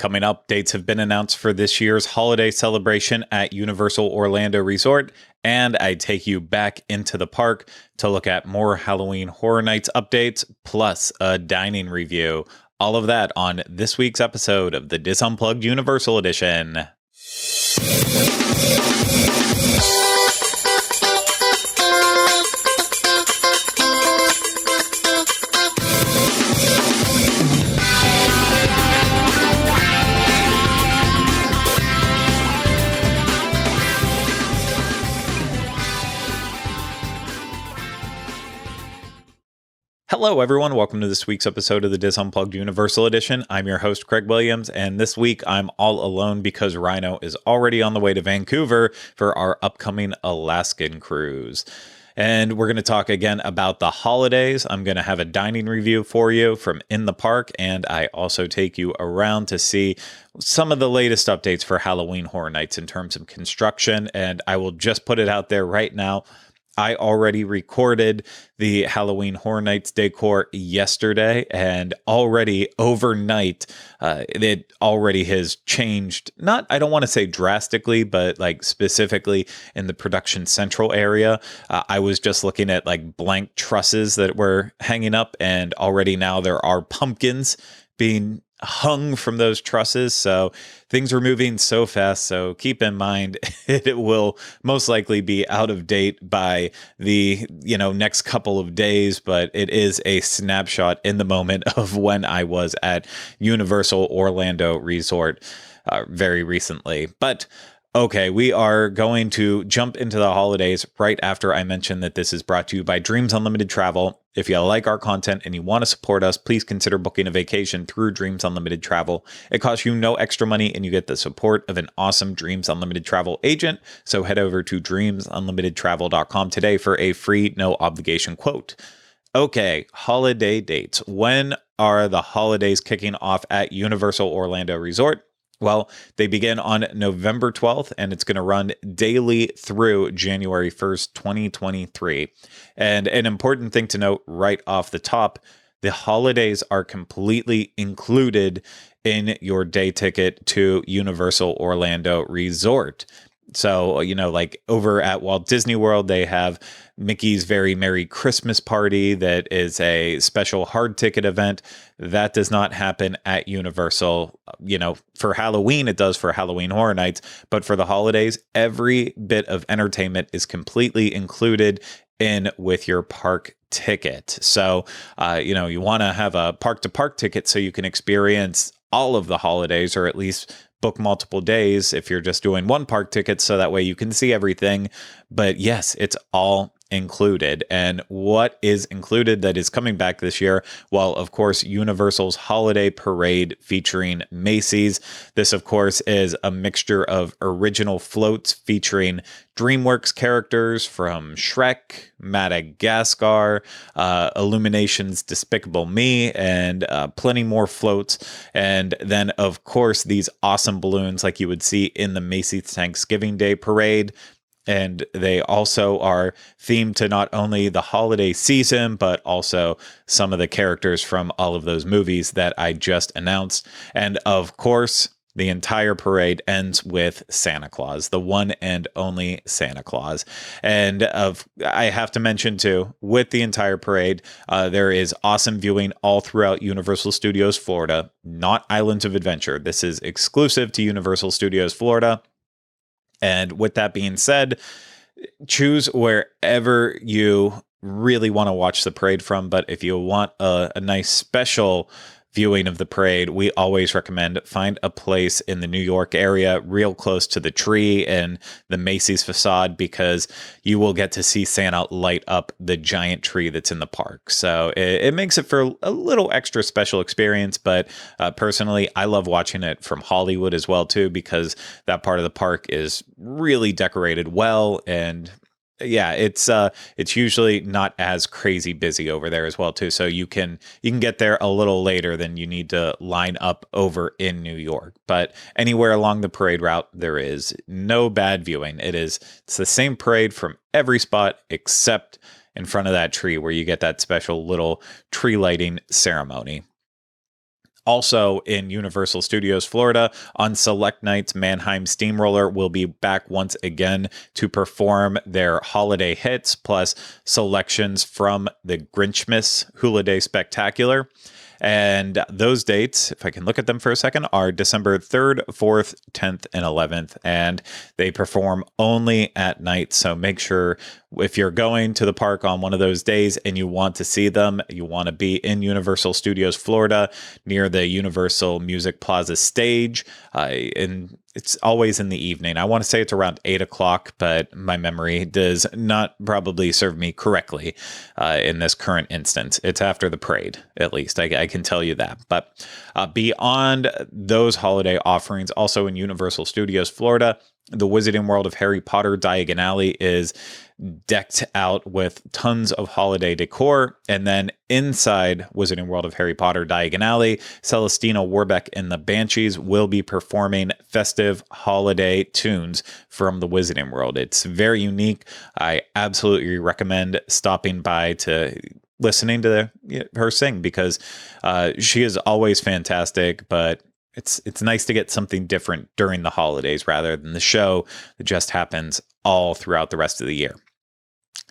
Coming up, dates have been announced for this year's holiday celebration at Universal Orlando Resort, and I take you back into the park to look at more Halloween Horror Nights updates, plus a dining review. All of that on this week's episode of the DIS Unplugged Universal Edition. Hello, everyone. Welcome to this week's episode of the DIS Unplugged Universal Edition. I'm your host, Craig Williams, and this week I'm all alone because Rhino is already on the way to Vancouver for our upcoming Alaskan cruise. And we're going to talk again about the holidays. I'm going to have a dining review for you from in the park, and I also take you around to see some of the latest updates for Halloween Horror Nights in terms of construction. And I will just put it out there right now. I already recorded the Halloween Horror Nights decor yesterday, and already overnight, it already has changed. I don't want to say drastically, but like specifically in the production central area. I was just looking at like blank trusses that were hanging up, and already now there are pumpkins being hung from those trusses. So things are moving so fast. So keep in mind, it will most likely be out of date by the, next couple of days, but it is a snapshot in the moment of when I was at Universal Orlando Resort very recently. But okay, we are going to jump into the holidays right after I mention that this is brought to you by Dreams Unlimited Travel. If you like our content and you want to support us, please consider booking a vacation through Dreams Unlimited Travel. It costs you no extra money and you get the support of an awesome Dreams Unlimited Travel agent. So head over to dreamsunlimitedtravel.com today for a free, no obligation quote. Okay, holiday dates. When are the holidays kicking off at Universal Orlando Resort? Well, they begin on November 12th, and it's going to run daily through January 1st, 2023. And an important thing to note right off the top, the holidays are completely included in your day ticket to Universal Orlando Resort. So, like over at Walt Disney World, they have Mickey's Very Merry Christmas Party that is a special hard ticket event. That does not happen at Universal. For Halloween, it does for Halloween Horror Nights. But for the holidays, every bit of entertainment is completely included in with your park ticket. So, you want to have a park-to-park ticket so you can experience all of the holidays, or at least book multiple days if you're just doing one park ticket, so that way you can see everything. But yes, it's all included. And what is included that is coming back this year? Well, of course, Universal's Holiday Parade featuring Macy's. This, of course, is a mixture of original floats featuring DreamWorks characters from Shrek, Madagascar, Illumination's Despicable Me, and plenty more floats. And then, of course, these awesome balloons like you would see in the Macy's Thanksgiving Day Parade. And they also are themed to not only the holiday season, but also some of the characters from all of those movies that I just announced. And of course, the entire parade ends with Santa Claus, the one and only Santa Claus. And I have to mention, too, with the entire parade, there is awesome viewing all throughout Universal Studios Florida, not Islands of Adventure. This is exclusive to Universal Studios Florida. And with that being said, choose wherever you really want to watch the parade from. But if you want a nice special viewing of the parade, we always recommend find a place in the New York area real close to the tree and the Macy's facade, because you will get to see Santa light up the giant tree that's in the park. So it makes it for a little extra special experience. But personally, I love watching it from Hollywood as well, too, because that part of the park is really decorated well. And yeah, it's usually not as crazy busy over there as well too. So you can get there a little later than you need to line up over in New York. But anywhere along the parade route, there is no bad viewing. It's the same parade from every spot except in front of that tree where you get that special little tree lighting ceremony. Also in Universal Studios Florida, on select nights, Mannheim Steamroller will be back once again to perform their holiday hits, plus selections from the Grinchmas Holiday Spectacular. And those dates, if I can look at them for a second, are December 3rd, 4th, 10th, and 11th. And they perform only at night. So make sure if you're going to the park on one of those days and you want to see them, you want to be in Universal Studios Florida near the Universal Music Plaza stage. And it's always in the evening. I want to say it's around 8 o'clock, but my memory does not probably serve me correctly in this current instance. It's after the parade, at least. I can tell you that. But beyond those holiday offerings, also in Universal Studios Florida, the Wizarding World of Harry Potter Diagon Alley is decked out with tons of holiday decor. And then inside Wizarding World of Harry Potter Diagon Alley, Celestina Warbeck and the Banshees will be performing festive holiday tunes from the Wizarding World. It's very unique. I absolutely recommend stopping by to listening to her sing, because she is always fantastic, but it's nice to get something different during the holidays rather than the show that just happens all throughout the rest of the year.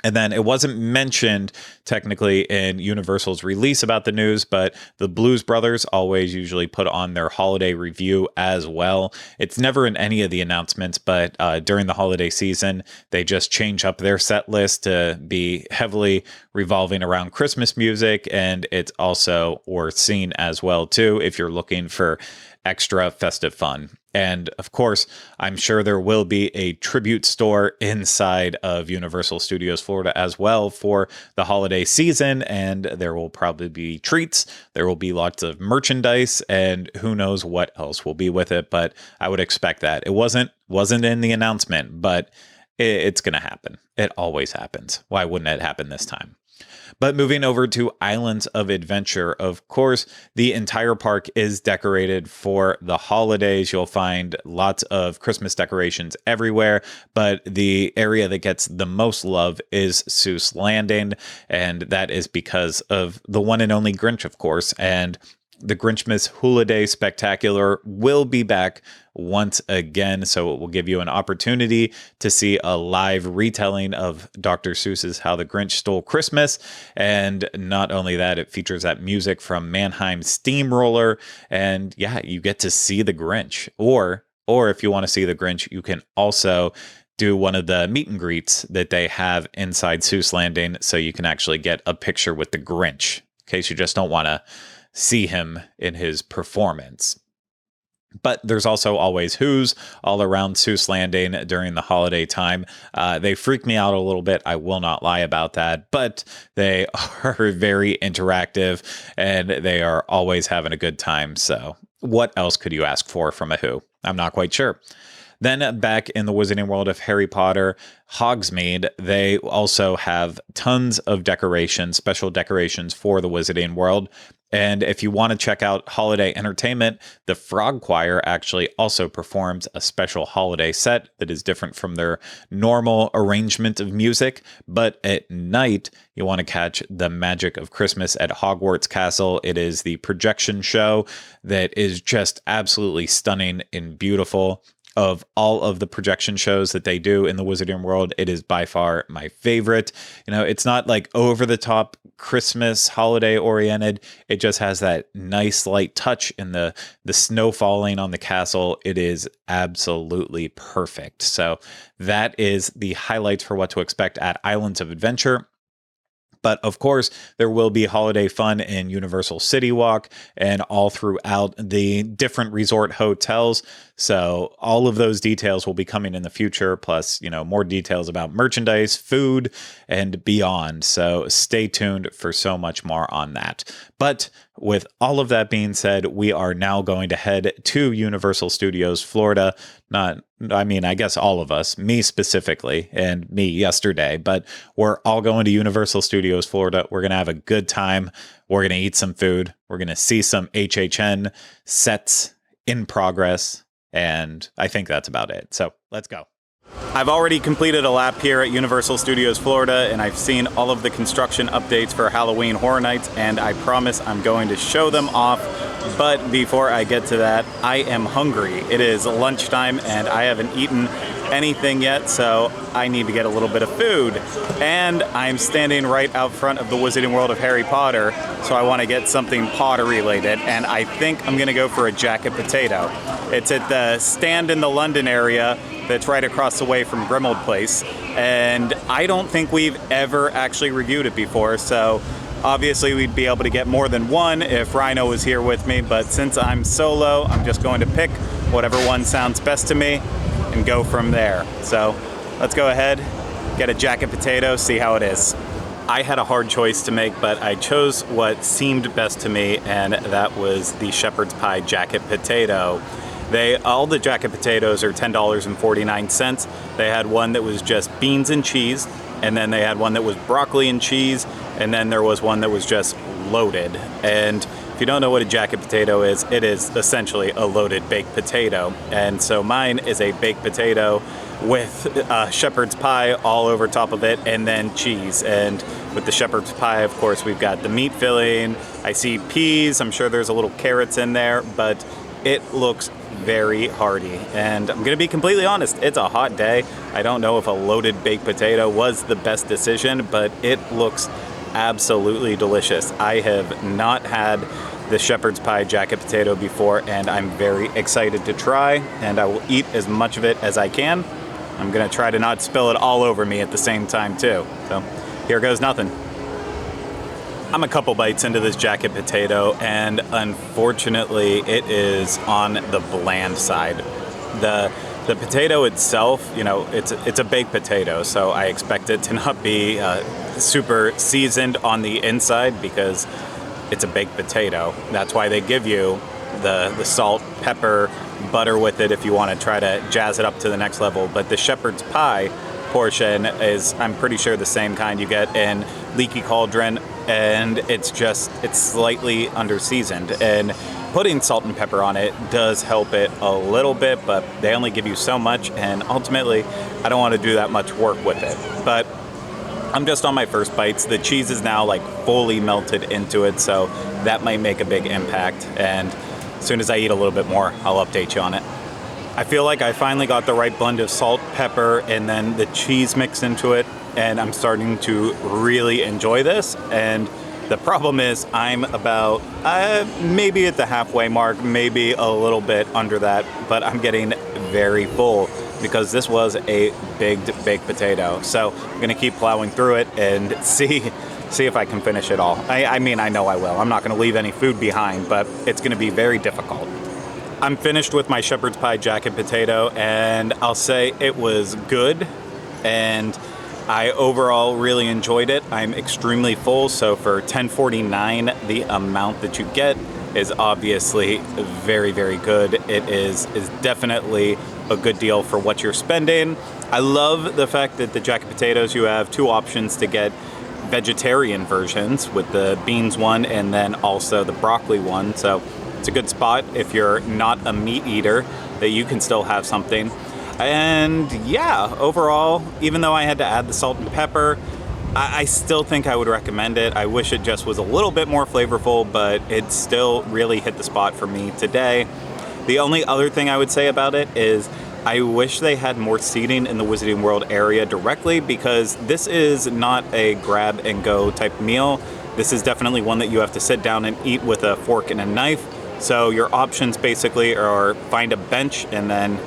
And then it wasn't mentioned technically in Universal's release about the news, but the Blues Brothers always usually put on their holiday review as well. It's never in any of the announcements, but during the holiday season, they just change up their set list to be heavily revolving around Christmas music. And it's also worth seeing as well, too, if you're looking for extra festive fun. And of course, I'm sure there will be a tribute store inside of Universal Studios Florida as well for the holiday season. And there will probably be treats. There will be lots of merchandise, and who knows what else will be with it. But I would expect that. It wasn't in the announcement, but it's going to happen. It always happens. Why wouldn't it happen this time? But moving over to Islands of Adventure, of course, the entire park is decorated for the holidays. You'll find lots of Christmas decorations everywhere, but the area that gets the most love is Seuss Landing, and that is because of the one and only Grinch, of course, and the Grinchmas Holiday Spectacular will be back once again, so it will give you an opportunity to see a live retelling of Dr. Seuss's How the Grinch Stole Christmas. And not only that, it features that music from Mannheim Steamroller, and yeah, you get to see the Grinch. Or if you want to see the Grinch, you can also do one of the meet and greets that they have inside Seuss Landing, so you can actually get a picture with the Grinch, in case you just don't want to see him in his performance. But there's also always Who's all around Seuss Landing during the holiday time. They freak me out a little bit. I will not lie about that, but they are very interactive and they are always having a good time. So what else could you ask for from a Who? I'm not quite sure. Then back in the Wizarding World of Harry Potter, Hogsmeade, they also have tons of decorations, special decorations for the Wizarding World. And if you want to check out holiday entertainment, the Frog Choir actually also performs a special holiday set that is different from their normal arrangement of music. But at night, you want to catch the magic of Christmas at Hogwarts Castle. It is the projection show that is just absolutely stunning and beautiful. Of all of the projection shows that they do in the Wizarding World, it is by far my favorite. You know, it's not like over the top Christmas holiday oriented. It just has that nice light touch in the snow falling on the castle. It is absolutely perfect. So that is the highlights for what to expect at Islands of Adventure. But of course, there will be holiday fun in Universal City Walk and all throughout the different resort hotels. So all of those details will be coming in the future, plus, more details about merchandise, food, and beyond. So stay tuned for so much more on that. But with all of that being said, we are now going to head to Universal Studios Florida. I guess all of us, me specifically, and me yesterday, but we're all going to Universal Studios Florida. We're going to have a good time. We're going to eat some food. We're going to see some HHN sets in progress. And I think that's about it. So let's go. I've already completed a lap here at Universal Studios Florida, and I've seen all of the construction updates for Halloween Horror Nights, and I promise I'm going to show them off But before I get to that, I am hungry. It is lunchtime and I haven't eaten anything yet, so I need to get a little bit of food. And I'm standing right out front of the Wizarding World of Harry Potter, so I want to get something Potter related, and I think I'm going to go for a jacket potato. It's at the stand in the London area that's right across the way from Grimmauld Place, and I don't think we've ever actually reviewed it before, so obviously we'd be able to get more than one if Rhino was here with me, but since I'm solo, I'm just going to pick whatever one sounds best to me and go from there. So let's go ahead, get a jacket potato, see how it is. I had a hard choice to make, but I chose what seemed best to me, and that was the shepherd's pie jacket potato. All the jacket potatoes are $10.49. They had one that was just beans and cheese, and then they had one that was broccoli and cheese, and then there was one that was just loaded. And if you don't know what a jacket potato is, it is essentially a loaded baked potato. And so mine is a baked potato with shepherd's pie all over top of it, and then cheese. And with the shepherd's pie, of course, we've got the meat filling. I see peas. I'm sure there's a little carrots in there, but it looks very hearty. And I'm going to be completely honest, it's a hot day. I don't know if a loaded baked potato was the best decision, but it looks absolutely delicious. I have not had the shepherd's pie jacket potato before, and I'm very excited to try, and I will eat as much of it as I can. I'm going to try to not spill it all over me at the same time too. So here goes nothing. I'm a couple bites into this jacket potato, and unfortunately it is on the bland side. The potato itself, it's a baked potato, so I expect it to not be super seasoned on the inside because it's a baked potato. That's why they give you the salt, pepper, butter with it if you want to try to jazz it up to the next level. But the shepherd's pie portion is, I'm pretty sure, the same kind you get in Leaky Cauldron, and it's slightly under-seasoned. And putting salt and pepper on it does help it a little bit, but they only give you so much, and ultimately I don't want to do that much work with it. But I'm just on my first bites. The cheese is now like fully melted into it, so that might make a big impact, and as soon as I eat a little bit more, I'll update you on it. I feel like I finally got the right blend of salt, pepper, and then the cheese mixed into it, and I'm starting to really enjoy this. And the problem is I'm about maybe at the halfway mark, maybe a little bit under that, but I'm getting very full because this was a big baked potato. So I'm going to keep plowing through it and see if I can finish it all. I mean, I know I will. I'm not going to leave any food behind, but it's going to be very difficult. I'm finished with my shepherd's pie jacket potato, and I'll say it was good, and I overall really enjoyed it. I'm extremely full, so for $10.49, the amount that you get is obviously very, very good. It is definitely a good deal for what you're spending. I love the fact that the jacket potatoes, you have two options to get vegetarian versions with the beans one and then also the broccoli one. So it's a good spot if you're not a meat eater, that you can still have something. And yeah, overall, even though I had to add the salt and pepper, I still think I would recommend it. I wish it just was a little bit more flavorful, but it still really hit the spot for me today. The only other thing I would say about it is I wish they had more seating in the Wizarding World area directly, because this is not a grab and go type meal. This is definitely one that you have to sit down and eat with a fork and a knife. So your options basically are find a bench and then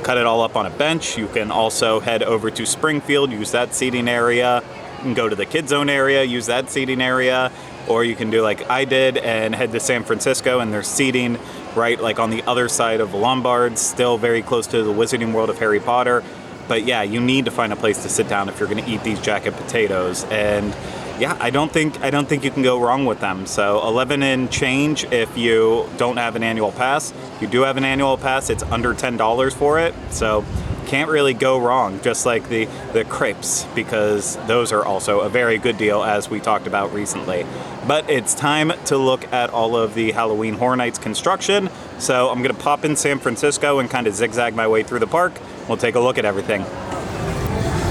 cut it all up on a bench. You can also head over to Springfield, use that seating area. You can go to the Kids Zone area, use that seating area. Or you can do like I did and head to San Francisco, and there's seating right like on the other side of the Lombards, still very close to the Wizarding World of Harry Potter. But yeah, you need to find a place to sit down if you're going to eat these jacket potatoes. And yeah, I don't think you can go wrong with them. So 11 and change if you don't have an annual pass. If you do have an annual pass, it's under $10 for it. So can't really go wrong, just like the crepes, because those are also a very good deal, as we talked about recently. But it's time to look at all of the Halloween Horror Nights construction. So I'm going to pop in San Francisco and kind of zigzag my way through the park. We'll take a look at everything.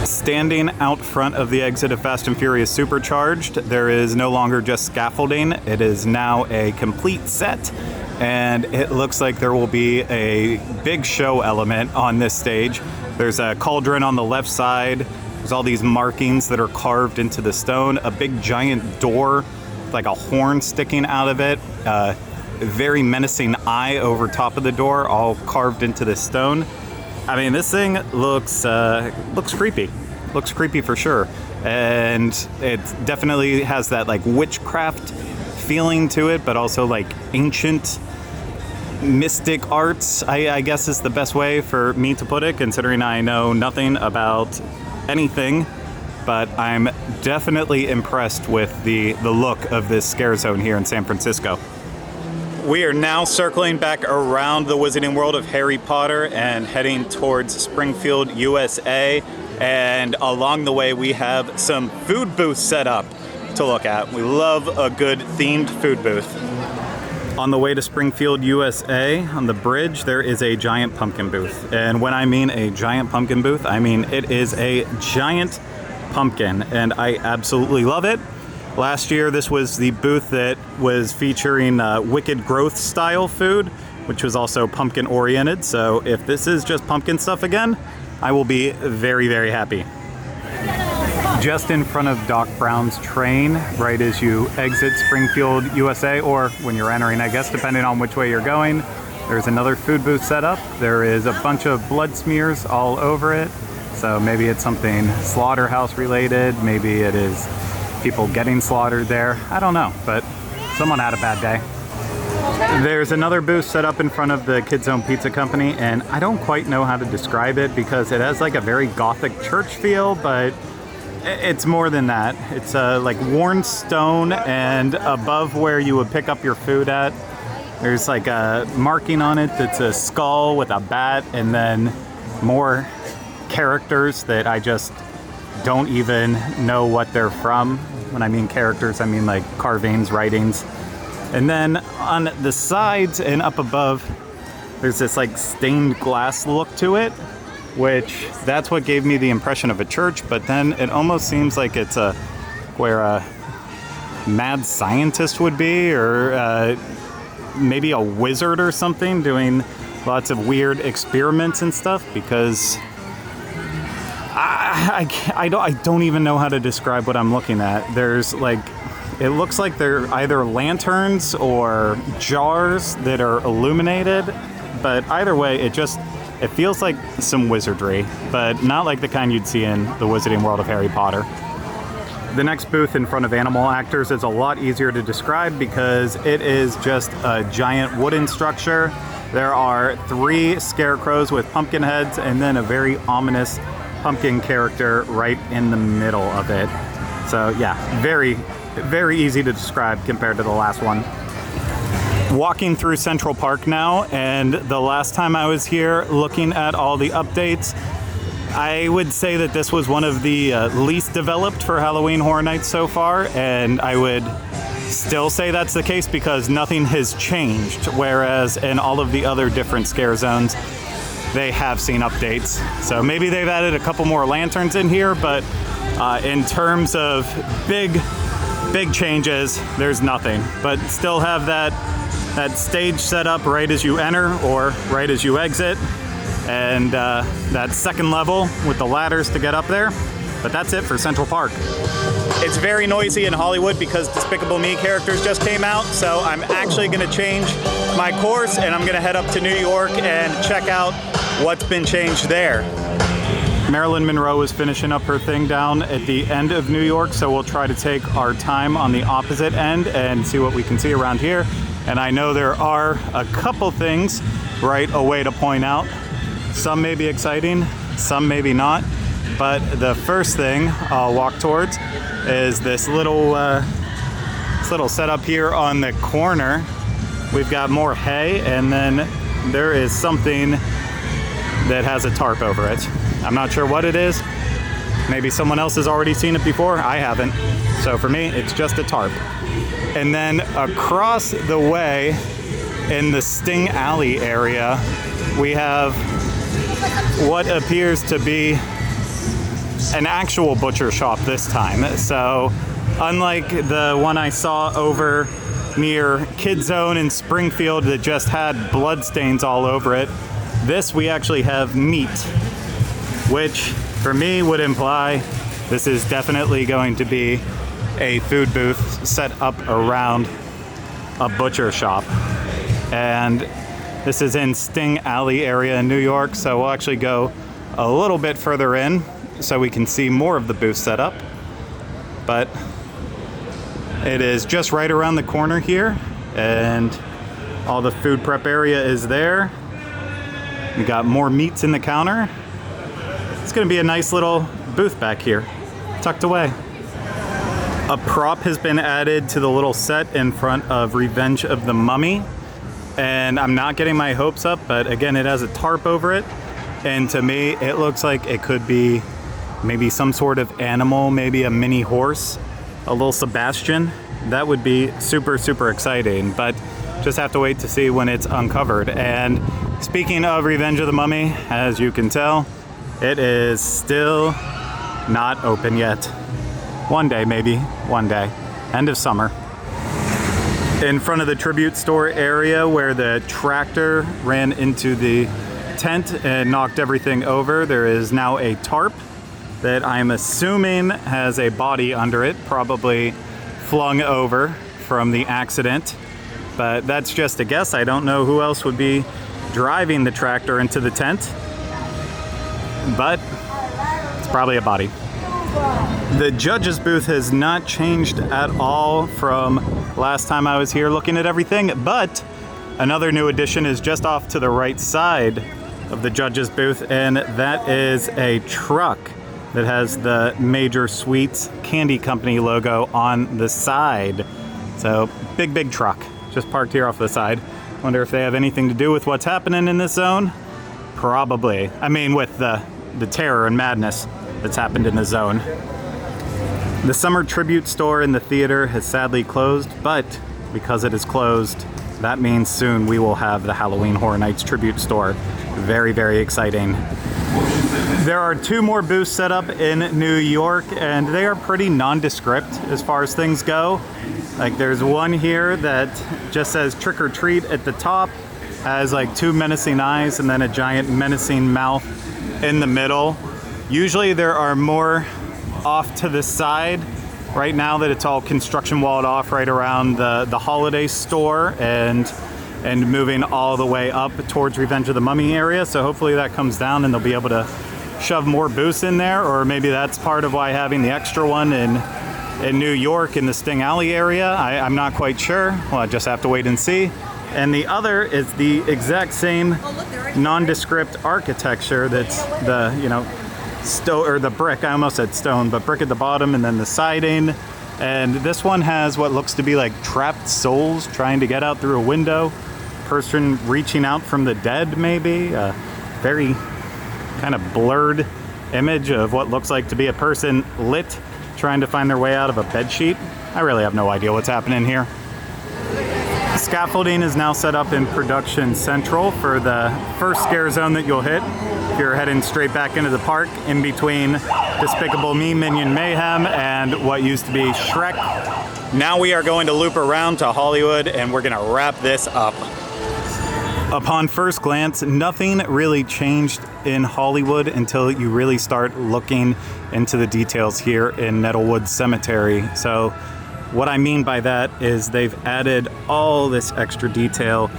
Standing out front of the exit of Fast and Furious Supercharged, there is no longer just scaffolding. It is now a complete set. and it looks like there will be a big show element on this stage. There's a cauldron on the left side. There's all these markings that are carved into the stone. A big giant door, like a horn sticking out of it. A very menacing eye over top of the door, all carved into the stone. I mean, this thing looks creepy. Looks creepy for sure. And it definitely has that like witchcraft feeling to it, but also like ancient mystic arts, I guess is the best way for me to put it, considering I know nothing about anything. But I'm definitely impressed with the look of this scare zone here in San Francisco. We are now circling back around the Wizarding World of Harry Potter and heading towards Springfield, USA. And along the way, we have some food booths set up to look at. We love a good themed food booth. On the way to Springfield, USA, on the bridge, there is a giant pumpkin booth. And when I mean a giant pumpkin booth, I mean it is a giant pumpkin, and I absolutely love it. Last year, this was the booth that was featuring Wicked Growth style food, which was also pumpkin oriented. So if this is just pumpkin stuff again, I will be very, very happy. Just in front of Doc Brown's train, right as you exit Springfield, USA, or when you're entering, I guess, depending on which way you're going, there's another food booth set up. There is a bunch of blood smears all over it. So maybe it's something slaughterhouse related. Maybe it is people getting slaughtered there. I don't know, but someone had a bad day. There's another booth set up in front of the Kids Zone Pizza Company, and I don't quite know how to describe it because it has like a very gothic church feel, but it's more than that. It's like worn stone, and above where you would pick up your food at, there's like a marking on it that's a skull with a bat, and then more characters that I just don't even know what they're from. When I mean characters, I mean like carvings, writings. And then on the sides and up above, there's this like stained glass look to it, which that's what gave me the impression of a church, but then it almost seems like it's where a mad scientist would be, or maybe a wizard or something doing lots of weird experiments and stuff, because I don't even know how to describe what I'm looking at. There's like, it looks like they're either lanterns or jars that are illuminated, but either way, it feels like some wizardry, but not like the kind you'd see in the Wizarding World of Harry Potter. The next booth in front of Animal Actors is a lot easier to describe because it is just a giant wooden structure. There are 3 scarecrows with pumpkin heads and then a very ominous pumpkin character right in the middle of it. So yeah, very, very easy to describe compared to the last one. Walking through Central Park now, and the last time I was here looking at all the updates, I would say that this was one of the least developed for Halloween Horror Nights so far, and I would still say that's the case because nothing has changed, whereas in all of the other different scare zones, they have seen updates. So maybe they've added a couple more lanterns in here, but in terms of big changes, there's nothing. But still have that stage set up right as you enter or right as you exit, and that second level with the ladders to get up there. But that's it for Central Park. It's very noisy in Hollywood because Despicable Me characters just came out, so I'm actually going to change my course and I'm going to head up to New York and check out what's been changed there. Marilyn Monroe is finishing up her thing down at the end of New York, so we'll try to take our time on the opposite end and see what we can see around here. And I know there are a couple things right away to point out. Some may be exciting, some maybe not. But the first thing I'll walk towards is this little setup here on the corner. We've got more hay, and then there is something that has a tarp over it. I'm not sure what it is. Maybe someone else has already seen it before. I haven't. So for me, it's just a tarp. And then across the way in the Sting Alley area, we have what appears to be an actual butcher shop this time. So unlike the one I saw over near Kid Zone in Springfield that just had blood stains all over it. This, we actually have meat, which for me would imply this is definitely going to be a food booth set up around a butcher shop. And this is in Sting Alley area in New York, so we'll actually go a little bit further in so we can see more of the booth set up. But it is just right around the corner here, and all the food prep area is there. We got more meats in the counter. It's gonna be a nice little booth back here, tucked away. A prop has been added to the little set in front of Revenge of the Mummy, and I'm not getting my hopes up, but again, it has a tarp over it, and to me, it looks like it could be maybe some sort of animal, maybe a mini horse, a little Sebastian. That would be super, super exciting, but just have to wait to see when it's uncovered. And speaking of Revenge of the Mummy, as you can tell, it is still not open yet. One day, maybe, one day. End of summer. In front of the tribute store area where the tractor ran into the tent and knocked everything over, there is now a tarp that I'm assuming has a body under it, probably flung over from the accident. But that's just a guess. I don't know who else would be driving the tractor into the tent, but it's probably a body. The judge's booth has not changed at all from last time I was here looking at everything, but another new addition is just off to the right side of the judge's booth, and that is a truck that has the Major Sweets Candy Company logo on the side. So big truck, just parked here off the side. Wonder if they have anything to do with what's happening in this zone? Probably. I mean, with the terror and madness that's happened in the zone. The summer tribute store in the theater has sadly closed, but because it is closed, that means soon we will have the Halloween Horror Nights tribute store. Very, very exciting. There are 2 more booths set up in New York, and they are pretty nondescript as far as things go. Like, there's one here that just says trick or treat at the top, has like 2 menacing eyes and then a giant menacing mouth in the middle. Usually there are more off to the side. Right now that it's all construction walled off right around the holiday store and moving all the way up towards Revenge of the Mummy area. So hopefully that comes down and they'll be able to shove more booths in there, or maybe that's part of why having the extra one in New York in the Sting Alley area. I'm not quite sure. Well, I just have to wait and see. And the other is the exact same nondescript architecture that's the, or the brick. I almost said stone, but brick at the bottom and then the siding. And this one has what looks to be like trapped souls trying to get out through a window. Person reaching out from the dead, maybe. A very kind of blurred image of what looks like to be a person lit trying to find their way out of a bed sheet. I really have no idea what's happening here. Scaffolding is now set up in Production Central for the first scare zone that you'll hit if you're heading straight back into the park, in between Despicable Me, Minion Mayhem, and what used to be Shrek. Now we are going to loop around to Hollywood, and we're gonna wrap this up. Upon first glance, nothing really changed in Hollywood until you really start looking into the details here in Nettlewood Cemetery. So what I mean by that is they've added all this extra detail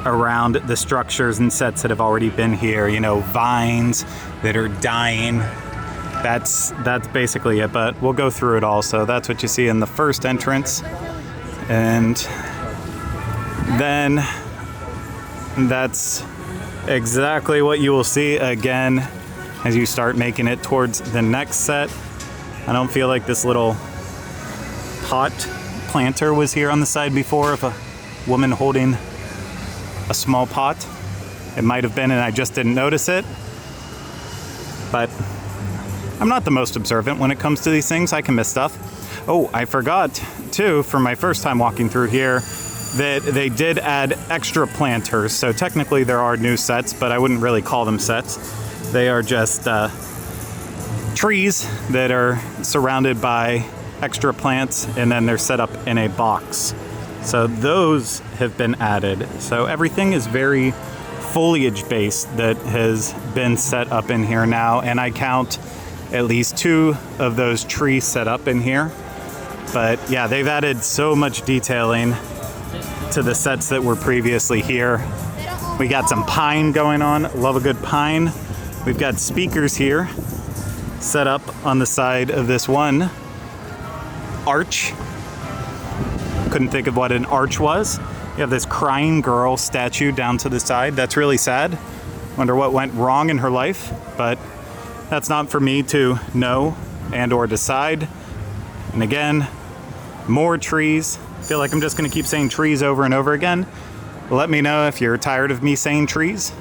around the structures and sets that have already been here. Vines that are dying. That's basically it, but we'll go through it all. So that's what you see in the first entrance. And then that's exactly what you will see again as you start making it towards the next set. I don't feel like this little pot planter was here on the side before of a woman holding a small pot. It might have been and I just didn't notice it. But I'm not the most observant when it comes to these things. I can miss stuff. Oh, I forgot too, from my first time walking through here, that they did add extra planters. So technically there are new sets, but I wouldn't really call them sets. They are just trees that are surrounded by extra plants, and then they're set up in a box. So those have been added. So everything is very foliage based that has been set up in here now, and I count at least 2 of those trees set up in here. But yeah, they've added so much detailing to the sets that were previously here. We got some pine going on. Love a good pine. We've got speakers here set up on the side of this one arch. Couldn't think of what an arch was. You have this crying girl statue down to the side. That's really sad. Wonder what went wrong in her life, but that's not for me to know and or decide. And again, more trees. I feel like I'm just gonna keep saying trees over and over again. Let me know if you're tired of me saying trees.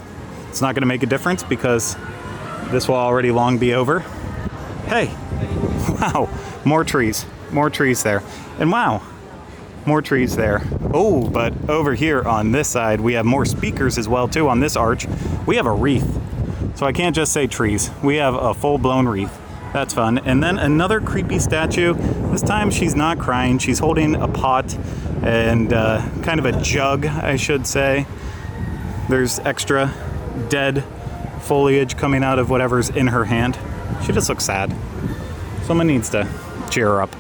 It's not gonna make a difference because this will already long be over. Hey, wow, more trees there. And wow, more trees there. Oh, but over here on this side, we have more speakers as well too. On this arch, we have a wreath. So I can't just say trees. We have a full-blown wreath. That's fun. And then another creepy statue. This time she's not crying. She's holding a pot and kind of a jug, I should say. There's extra dead foliage coming out of whatever's in her hand. She just looks sad. Someone needs to cheer her up.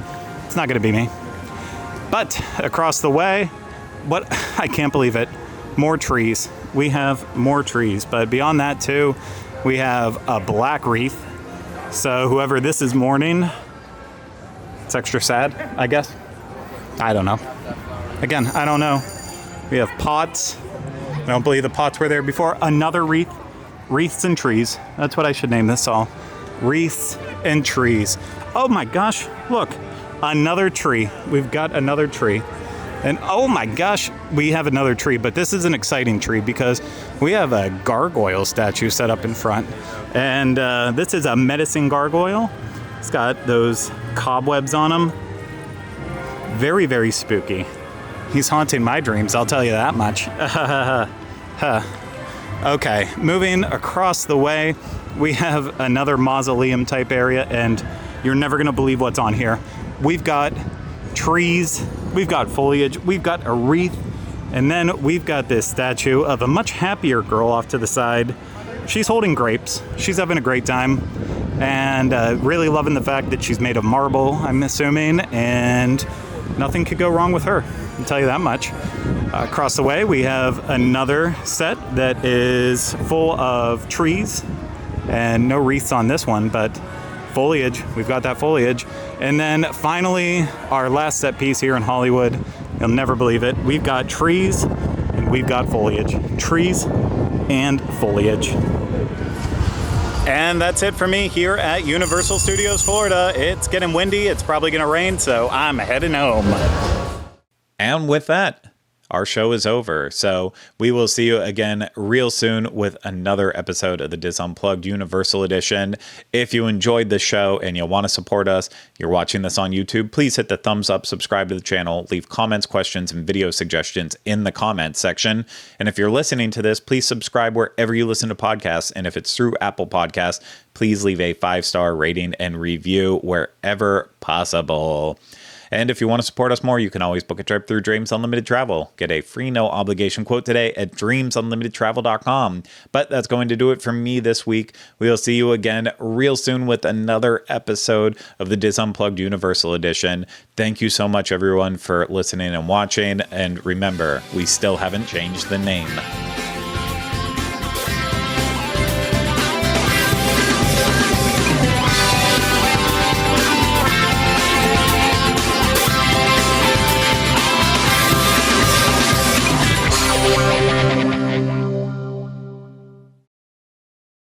It's not gonna be me. But across the way, I can't believe it. More trees. We have more trees, but beyond that too, we have a black wreath. So whoever this is mourning, it's extra sad, I guess. I don't know. Again, I don't know. We have pots. I don't believe the pots were there before. Another wreath. Wreaths and trees. That's what I should name this all. Wreaths and trees. Oh my gosh, look. Another tree. We've got another tree. And oh my gosh, we have another tree, but this is an exciting tree because we have a gargoyle statue set up in front. And this is a medicine gargoyle. It's got those cobwebs on him. Very, very spooky. He's haunting my dreams, I'll tell you that much. Okay, moving across the way, we have another mausoleum type area, and you're never gonna believe what's on here. We've got trees, we've got foliage, we've got a wreath, and then we've got this statue of a much happier girl off to the side. She's holding grapes. She's having a great time, and really loving the fact that she's made of marble, I'm assuming, and nothing could go wrong with her. I'll tell you that much. Across the way, we have another set that is full of trees, and no wreaths on this one, but foliage. We've got that foliage. And then finally, our last set piece here in Hollywood. You'll never believe it. We've got trees and we've got foliage. Trees and foliage. And that's it for me here at Universal Studios Florida. It's getting windy. It's probably going to rain, so I'm heading home. And with that, our show is over. So we will see you again real soon with another episode of the DIS Unplugged Universal Edition. If you enjoyed the show and you want to support us, you're watching this on YouTube, please hit the thumbs up, subscribe to the channel, leave comments, questions, and video suggestions in the comments section. And if you're listening to this, please subscribe wherever you listen to podcasts. And if it's through Apple Podcasts, please leave a 5-star rating and review wherever possible. And if you want to support us more, you can always book a trip through Dreams Unlimited Travel. Get a free no obligation quote today at dreamsunlimitedtravel.com. But that's going to do it for me this week. We'll see you again real soon with another episode of the DIS Unplugged Universal Edition. Thank you so much, everyone, for listening and watching. And remember, we still haven't changed the name.